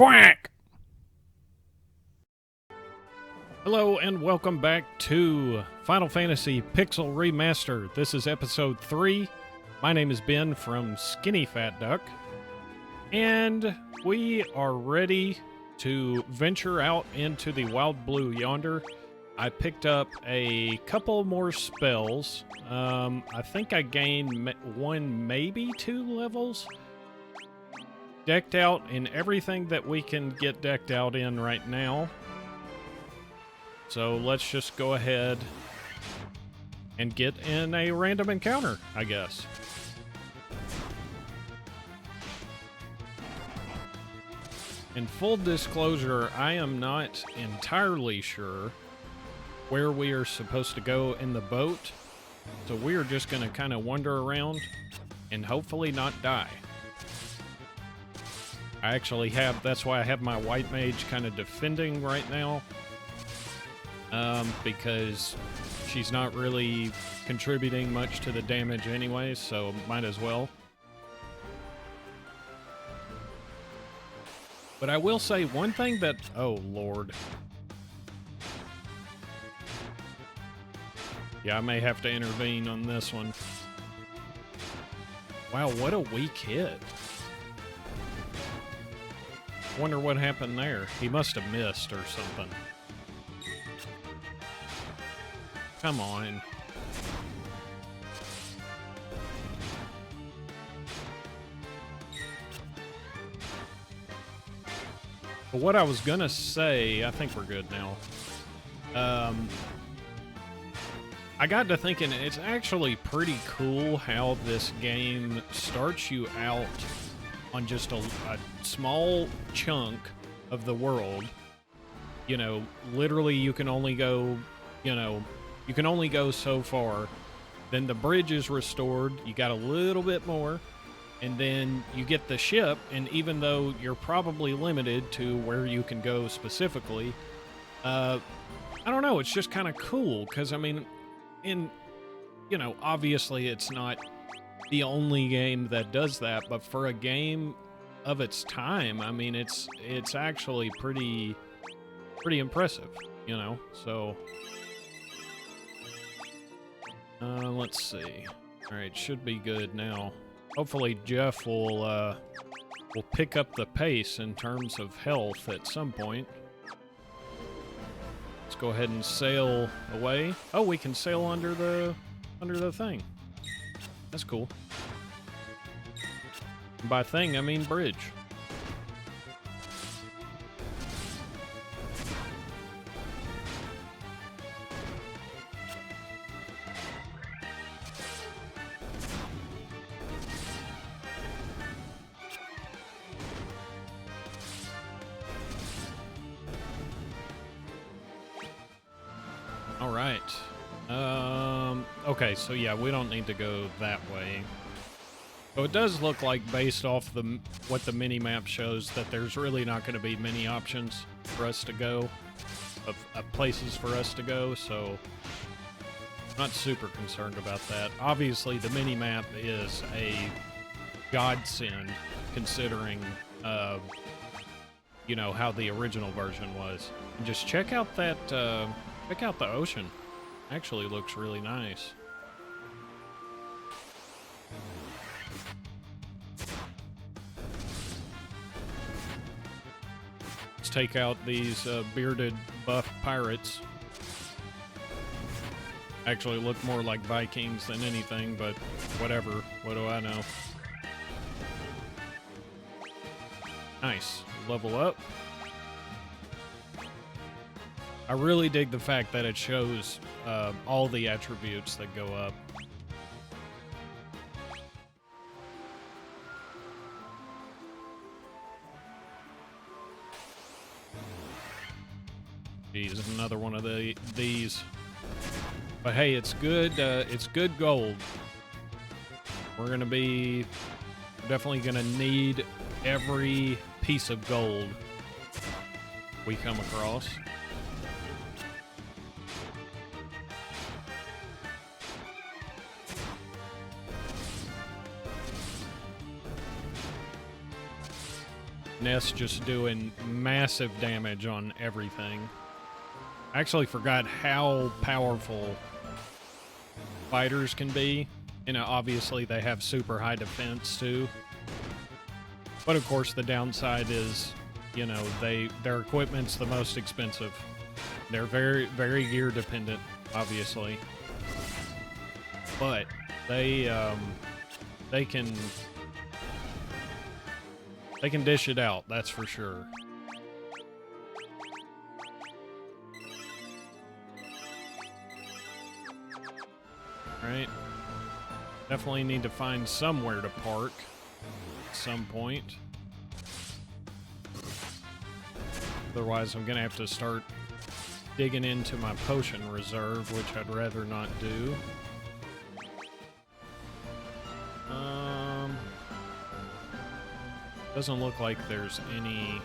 Quack! Hello and welcome back to Final Fantasy Pixel Remaster. This is episode 3. My name is Ben from Skinnyfat Duck. And we are ready to venture out into the wild blue yonder. I picked up a couple more spells. I think I gained one, maybe 2 levels. Decked out in everything that we can get decked out in right now. So let's just go ahead and get in a random encounter, I guess. In full disclosure, I am not entirely sure where we are supposed to go in the boat. So we are just going to kind of wander around and hopefully not die. I actually have, that's why I have my white mage kind of defending right now. Because she's not really contributing much to the damage anyway, so might as well. But I will say one thing that, oh lord. Yeah, I may have to intervene on this one. Wow, what a weak hit. Wonder what happened there. He must have missed or something. Come on. But what I was gonna say, I think we're good now. I got to thinking, it's actually pretty cool how this game starts you out on just a small chunk of the world. You know, literally you can only go, you can only go so far. Then the bridge is restored, you got a little bit more, and then you get the ship, and even though you're probably limited to where you can go specifically, I don't know, it's just kind of cool, because, I mean, obviously it's not the only game that does that, but for a game of its time, I mean, it's actually pretty impressive, so let's see. All right, should be good now. Hopefully Jeff will pick up the pace in terms of health at some point. Let's go ahead and sail away. Oh, we can sail under the thing. That's cool. And by thing, I mean bridge. All right. Okay, so yeah, we don't need to go that way. So it does look like, based off what the mini-map shows, that there's really not going to be many options for us to go, of places for us to go, so I'm not super concerned about that. Obviously, the mini-map is a godsend, considering, how the original version was. And just check out that, check out the ocean. Actually looks really nice. Let's take out these bearded buff pirates. Actually look more like Vikings than anything, but whatever. What do I know? Nice. Level up. I really dig the fact that it shows all the attributes that go up. Geez, another one of these. But hey, it's good. It's good gold. We're definitely gonna need every piece of gold we come across. Nest just doing massive damage on everything. I actually forgot how powerful fighters can be. You know, obviously they have super high defense too. But of course the downside is, you know, their equipment's the most expensive. They're very, very gear dependent, obviously. But they can dish it out, that's for sure. Right? Definitely need to find somewhere to park at some point. Otherwise, I'm gonna have to start digging into my potion reserve, which I'd rather not do. Doesn't look like there's any...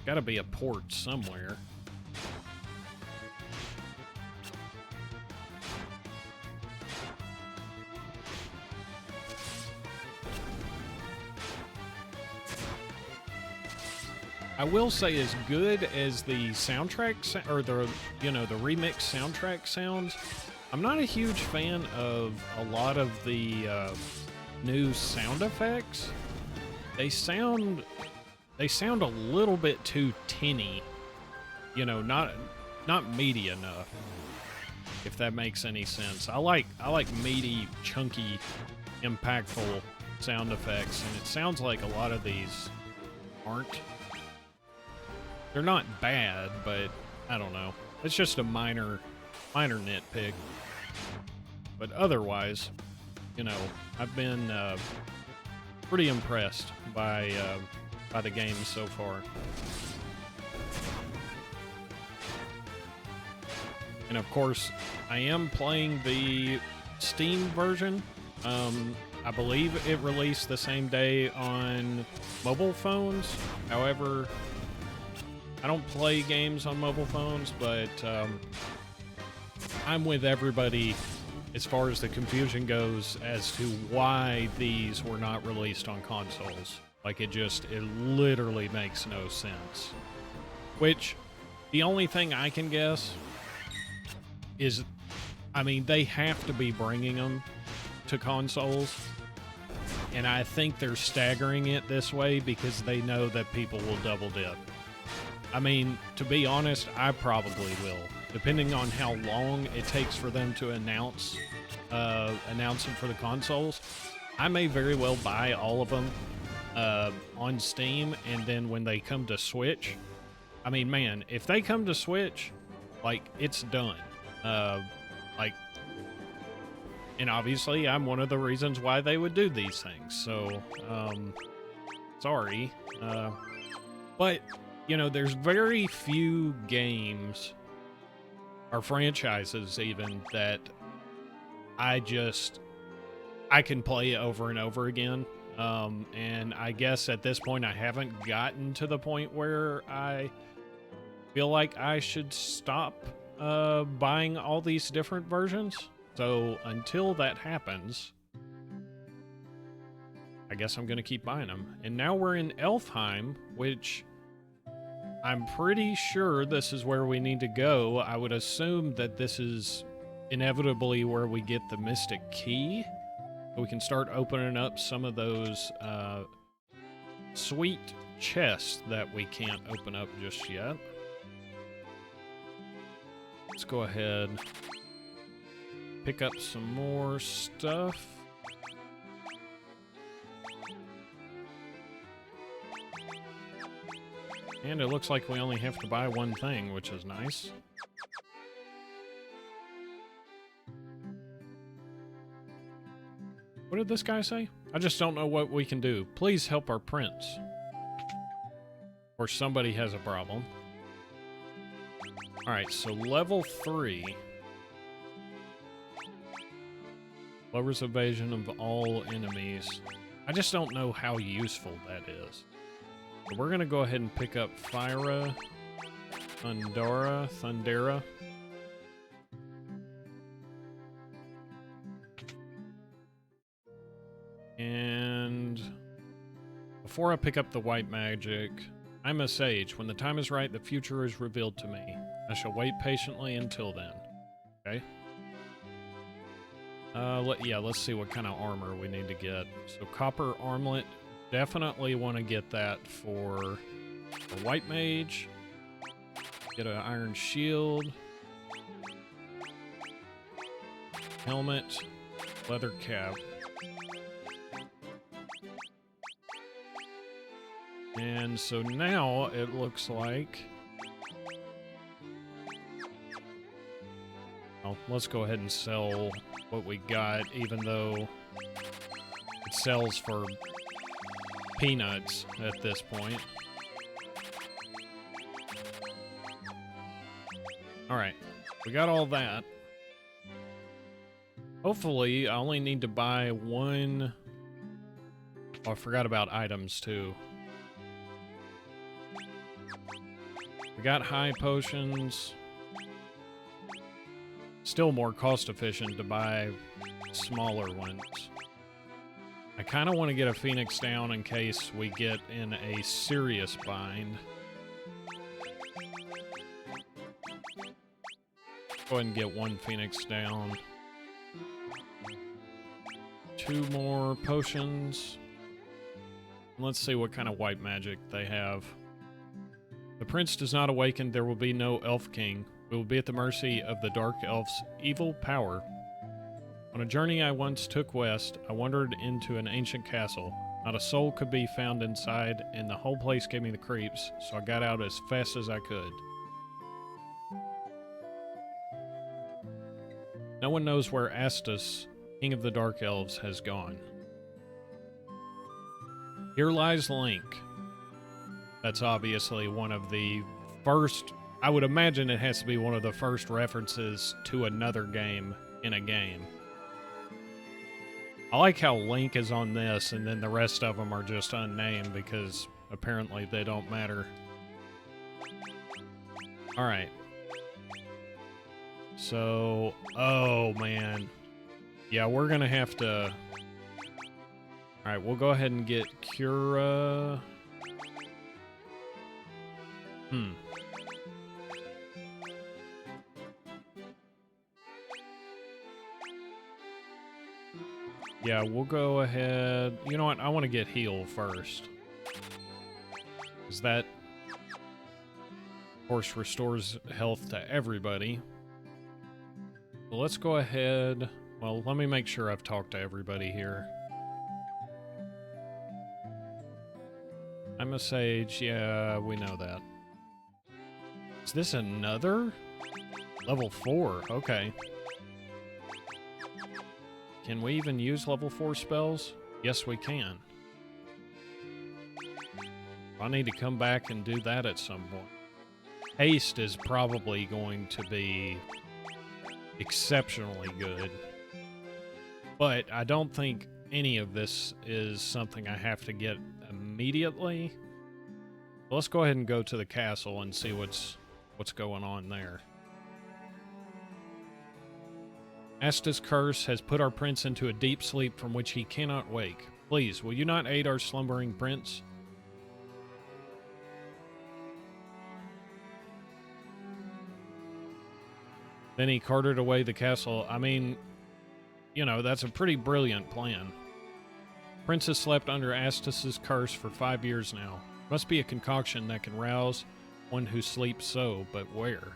Gotta be a port somewhere. I will say, as good as the soundtrack, or the, you know, the remix soundtrack sounds, I'm not a huge fan of a lot of the new sound effects. They sound a little bit too tinny, you know, not meaty enough, if that makes any sense. I like meaty, chunky, impactful sound effects, and it sounds like a lot of these aren't. They're not bad, but I don't know. It's just a minor nitpick. But otherwise, you know, I've been pretty impressed by the game so far. And of course, I am playing the Steam version. I believe it released the same day on mobile phones. However, I don't play games on mobile phones, but I'm with everybody as far as the confusion goes as to why these were not released on consoles. Like, it literally makes no sense. Which, the only thing I can guess is, I mean, they have to be bringing them to consoles. And I think they're staggering it this way because they know that people will double dip. I mean, to be honest, I probably will. Depending on how long it takes for them to announce them for the consoles, I may very well buy all of them on Steam, and then when they come to Switch, I mean, man, if they come to Switch, like, it's done. Like, and obviously, I'm one of the reasons why they would do these things, so, sorry. But, you know, there's very few games, or franchises even, that I can play over and over again. And I guess at this point I haven't gotten to the point where I feel like I should stop buying all these different versions. So until that happens, I guess I'm going to keep buying them. And now we're in Elfheim, which I'm pretty sure this is where we need to go. I would assume that this is inevitably where we get the Mystic Key. We can start opening up some of those sweet chests that we can't open up just yet. Let's go ahead, pick up some more stuff. And it looks like we only have to buy one thing, which is nice. What did this guy say? I just don't know what we can do. Please help our prince. Or somebody has a problem. Alright, so level 3. Lowers evasion of all enemies. I just don't know how useful that is. So we're going to go ahead and pick up Thyra, Thundera. And before I pick up the white magic, I'm a sage. When the time is right, the future is revealed to me. I shall wait patiently until then. Okay. Let's see what kind of armor we need to get. So copper armlet, definitely want to get that for a white mage. Get an iron shield. Helmet, leather cap. And so now it looks like... Oh, let's go ahead and sell what we got, even though it sells for peanuts at this point. Alright, we got all that. Hopefully, I only need to buy one... Oh, I forgot about items, too. We got high potions. Still more cost efficient to buy smaller ones. I kind of want to get a Phoenix down in case we get in a serious bind. Go ahead and get one Phoenix down. 2 more potions. Let's see what kind of white magic they have. The prince does not awaken, there will be no elf king. We will be at the mercy of the dark elf's evil power. On a journey I once took west, I wandered into an ancient castle. Not a soul could be found inside, and the whole place gave me the creeps, so I got out as fast as I could. No one knows where Astus, king of the dark elves, has gone. Here lies Link. That's obviously one of the first... I would imagine it has to be one of the first references to another game in a game. I like how Link is on this, and then the rest of them are just unnamed because apparently they don't matter. Alright. So, oh man. Yeah, we're gonna have to... Alright, we'll go ahead and get Cura... Yeah, we'll go ahead... You know what? I want to get heal first. Because that, of course, restores health to everybody. So let's go ahead... Well, let me make sure I've talked to everybody here. I'm a sage. Yeah, we know that. Is this another? Level 4. Okay. Can we even use level 4 spells? Yes, we can. I need to come back and do that at some point. Haste is probably going to be exceptionally good. But I don't think any of this is something I have to get immediately. Let's go ahead and go to the castle and see what's going on there. Astus' curse has put our prince into a deep sleep from which he cannot wake. Please, will you not aid our slumbering prince? Then he carted away the castle. I mean, you know, that's a pretty brilliant plan. Prince has slept under Astus' curse for 5 years now. Must be a concoction that can rouse one who sleeps so, but where?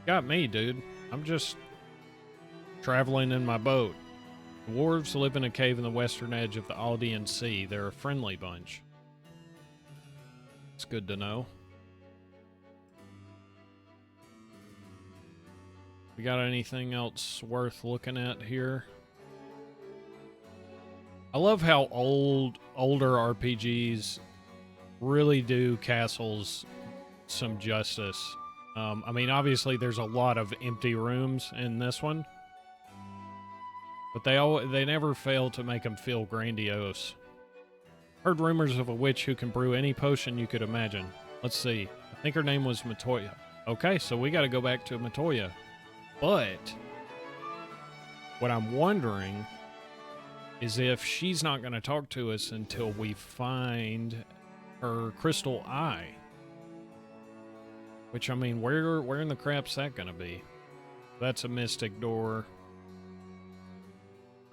Got me, dude. I'm just traveling in my boat. The dwarves live in a cave in the western edge of the Aldean Sea. They're a friendly bunch. It's good to know. We got anything else worth looking at here? I love how older RPGs really do castles some justice. I mean, obviously there's a lot of empty rooms in this one, but they never fail to make them feel grandiose. Heard rumors of a witch who can brew any potion you could imagine. Let's see. I think her name was Matoya. Okay, so we got to go back to Matoya. But what I'm wondering is if she's not going to talk to us until we find her crystal eye. Which, I mean, where in the crap's that going to be? That's a mystic door.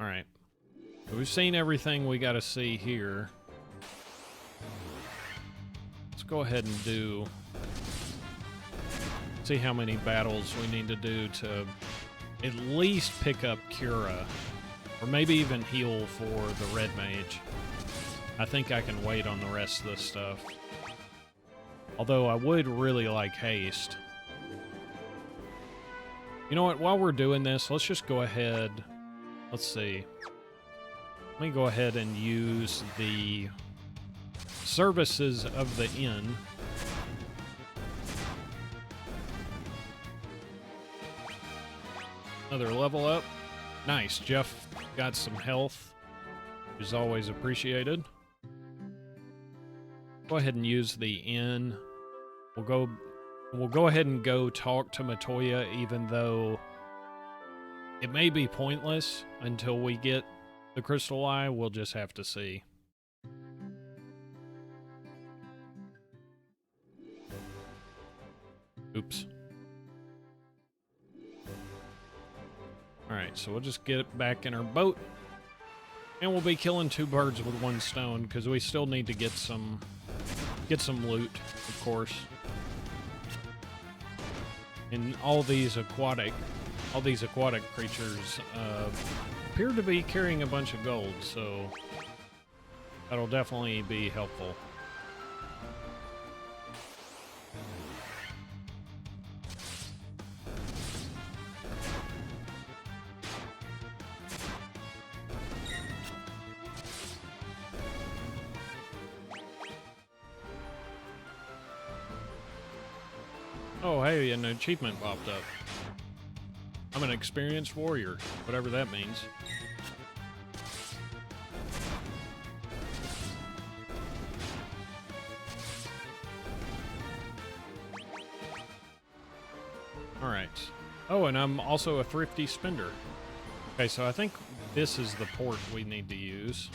Alright. So we've seen everything we got to see here. Let's go ahead and see how many battles we need to do to at least pick up Cura. Or maybe even heal for the red mage. I think I can wait on the rest of this stuff. Although I would really like haste. You know what? While we're doing this, let's just go ahead. Let's see. Let me go ahead and use the services of the inn. Another level up. Nice. Jeff got some health, which is always appreciated. Go ahead and use the inn. We'll go ahead and go talk to Matoya, even though it may be pointless until we get the crystal eye. We'll just have to see. Oops. Alright, so we'll just get back in our boat. And we'll be killing two birds with one stone, because we still need to get some loot, of course. And all these aquatic creatures appear to be carrying a bunch of gold, so that'll definitely be helpful. Oh, hey, an achievement popped up. I'm an experienced warrior, whatever that means. Alright. Oh, and I'm also a thrifty spender. Okay, so I think this is the port we need to use.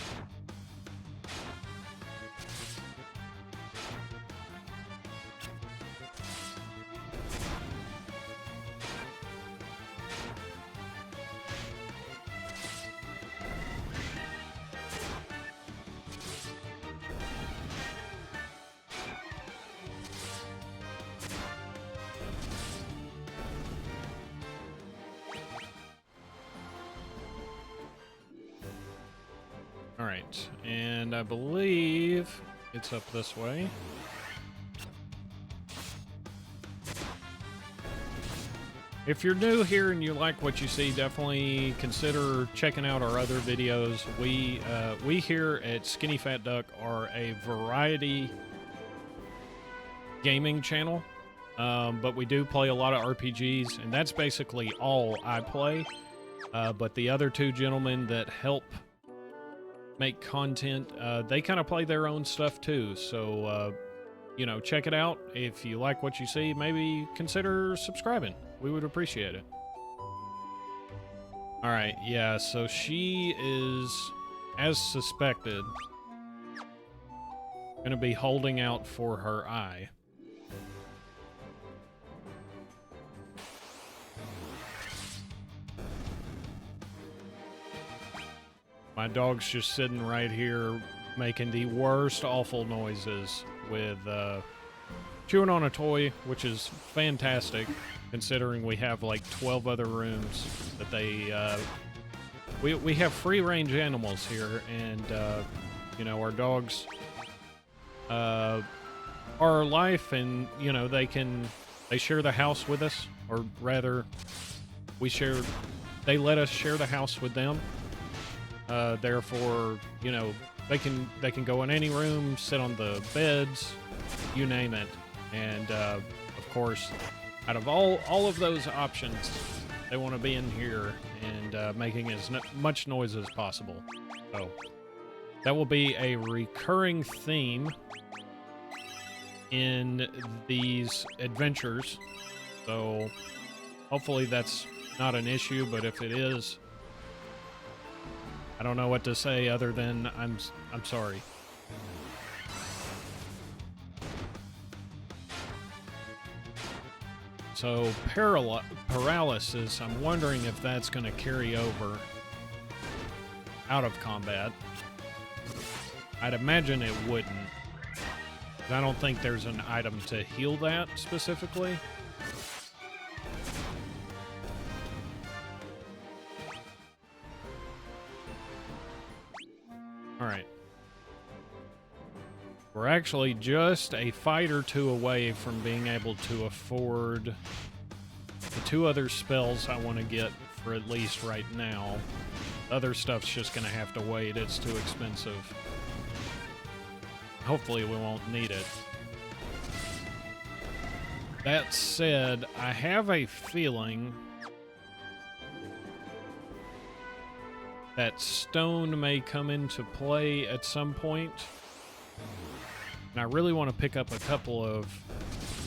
Alright, and I believe it's up this way. If you're new here and you like what you see, definitely consider checking out our other videos. We here at Skinnyfat Duck are a variety gaming channel, but we do play a lot of RPGs, and that's basically all I play. But the other two gentlemen that help make content, they kind of play their own stuff too, so you know, check it out. If you like what you see, maybe consider subscribing. We would appreciate it. Alright, yeah, so she is, as suspected, gonna be holding out for her eye. My dog's just sitting right here making the worst awful noises with chewing on a toy, which is fantastic considering we have like 12 other rooms that they we have free range animals here, and you know, our dogs are our life, and you know, they share the house with us, or rather they let us share the house with them. Therefore, you know, they can go in any room, sit on the beds, you name it. And of course, out of all of those options, they want to be in here and making as much noise as possible. So that will be a recurring theme in these adventures. So hopefully that's not an issue, but if it is, I don't know what to say other than I'm sorry. So paralysis, I'm wondering if that's going to carry over out of combat. I'd imagine it wouldn't. I don't think there's an item to heal that specifically. Alright. We're actually just a fight or two away from being able to afford the 2 other spells I want to get for at least right now. Other stuff's just going to have to wait. It's too expensive. Hopefully we won't need it. That said, I have a feeling that stone may come into play at some point. And I really want to pick up a couple of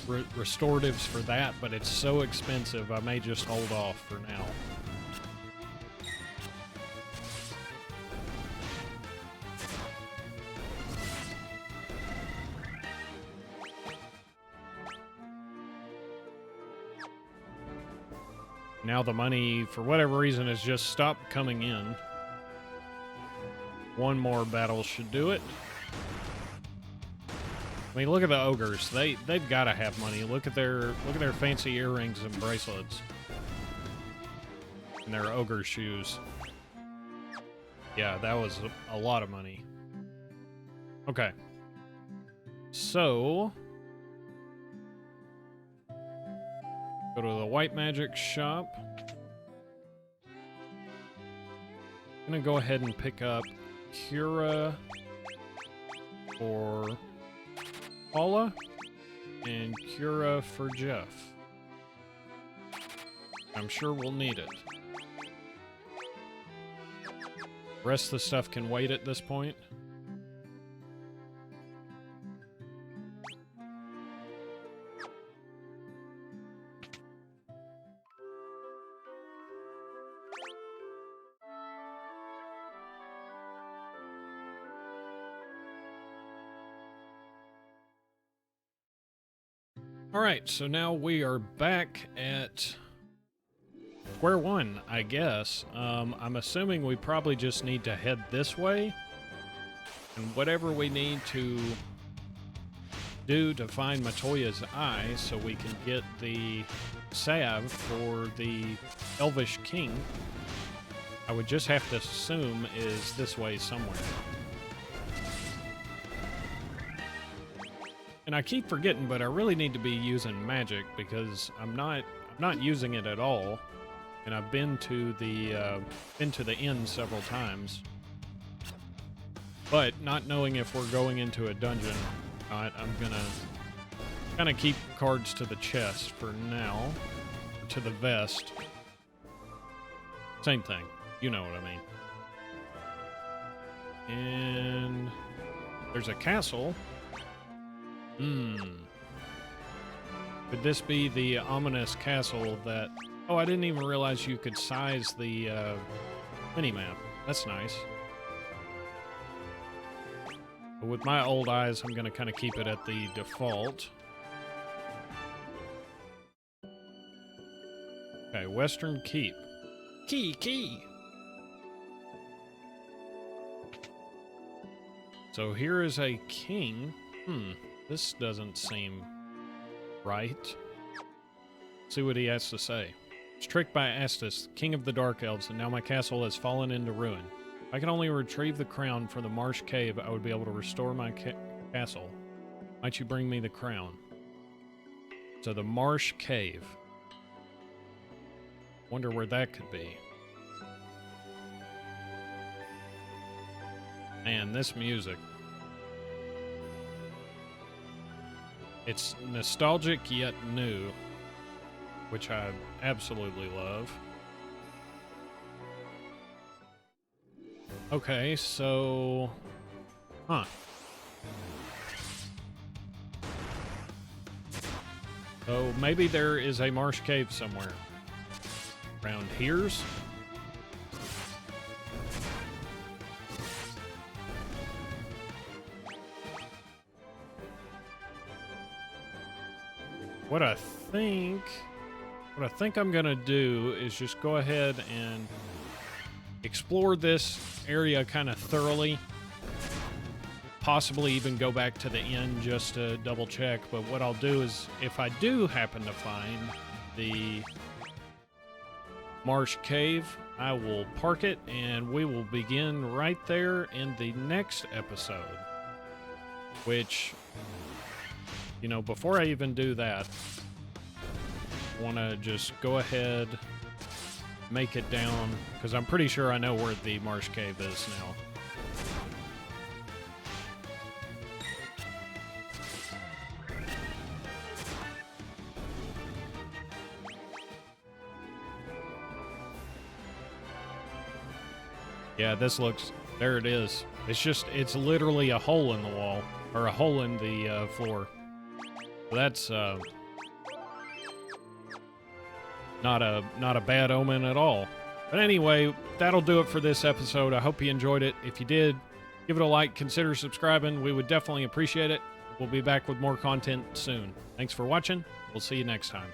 restoratives for that, but it's so expensive I may just hold off for now. Now the money, for whatever reason, has just stopped coming in. One more battle should do it. I mean, look at the ogres. They've got to have money. Look at their fancy earrings and bracelets. And their ogre shoes. Yeah, that was a lot of money. Okay. So go to the white magic shop. I'm gonna go ahead and pick up Cura for Paula and Cura for Jeff. I'm sure we'll need it. Rest of the stuff can wait at this point. Alright, so now we are back at square one, I guess. I'm assuming we probably just need to head this way. And whatever we need to do to find Matoya's eye so we can get the salve for the Elvish King, I would just have to assume is this way somewhere. And I keep forgetting, but I really need to be using magic because I'm not using it at all. And I've been to the inn several times. But not knowing if we're going into a dungeon or not, I'm gonna kind of keep cards to the chest for now. Or to the vest. Same thing. You know what I mean. And there's a castle. Could this be the ominous castle that... Oh, I didn't even realize you could size the mini-map. That's nice. But with my old eyes, I'm going to kind of keep it at the default. Okay, Western Keep. Key! So here is a king. This doesn't seem right. Let's see what he has to say. I was tricked by Astus, king of the Dark Elves, and now my castle has fallen into ruin. If I can only retrieve the crown from the marsh cave, I would be able to restore my castle. Might you bring me the crown? So the marsh cave. Wonder where that could be. Man, this music. It's nostalgic yet new, which I absolutely love. Okay, so... Huh. So maybe there is a marsh cave somewhere. Around here's? what I think I'm gonna do is just go ahead and explore this area kind of thoroughly. Possibly even go back to the inn just to double check. But what I'll do is, if I do happen to find the marsh cave, I will park it and we will begin right there in the next episode. Which, you know, before I even do that, I want to just go ahead, make it down, because I'm pretty sure I know where the marsh cave is now. Yeah, this looks, there it is. It's literally a hole in the wall, or a hole in the floor. So that's not a bad omen at all. But anyway, that'll do it for this episode. I hope you enjoyed it. If you did, give it a like, consider subscribing. We would definitely appreciate it. We'll be back with more content soon. Thanks for watching. We'll see you next time.